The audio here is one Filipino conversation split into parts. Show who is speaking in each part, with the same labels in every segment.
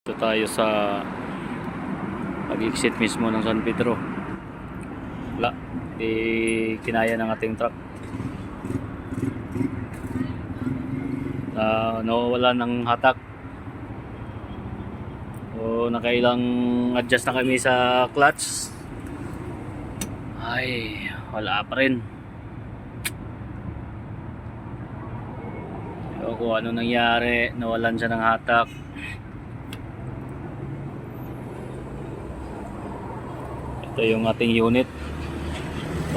Speaker 1: Ito tayo sa pag-exit mismo ng San Pedro. Wala, kinaya ng ating truck. Nawawala ng hatak. O nakailang adjust na kami sa clutch. Ay, wala pa rin. So, kung ano nangyari, nawalan siya ng hatak. Ito yung ating unit,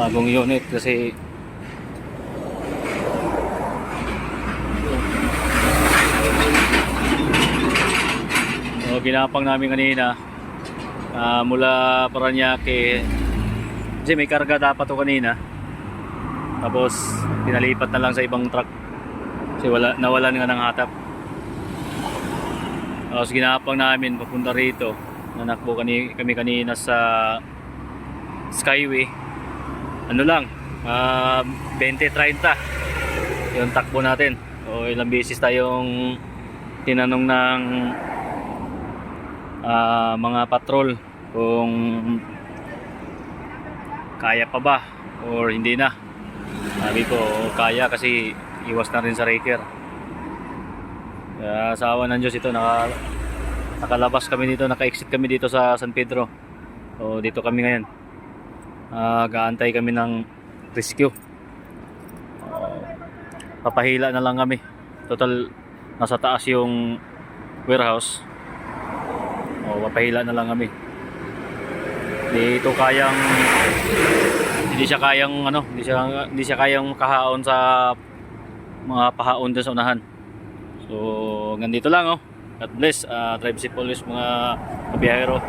Speaker 1: bagong unit kasi ginapang namin kanina mula Paranaque kasi may karga dapat to kanina, tapos pinalipat na lang sa ibang truck kasi nawalan nga ng hatak. Tapos ginapang namin papunta rito, nanakbo kami kanina sa Skyway, ano lang 20-30 yung takbo natin. O ilang beses tayong tinanong ng mga patrol kung kaya pa ba or hindi na. Sabi ko kaya kasi iwas na rin sa raker. Kaya sa awa ng Diyos ito nakalabas kami dito, naka-exit kami dito sa San Pedro. O dito kami ngayon, gaantay kami ng rescue. Papahila na lang kami, total nasa taas yung warehouse. Papahila na lang kami. Hindi siya kayang kahaon sa mga pahaon din sa unahan. So ganito lang. God bless. Drive safe always mga kabiyahero.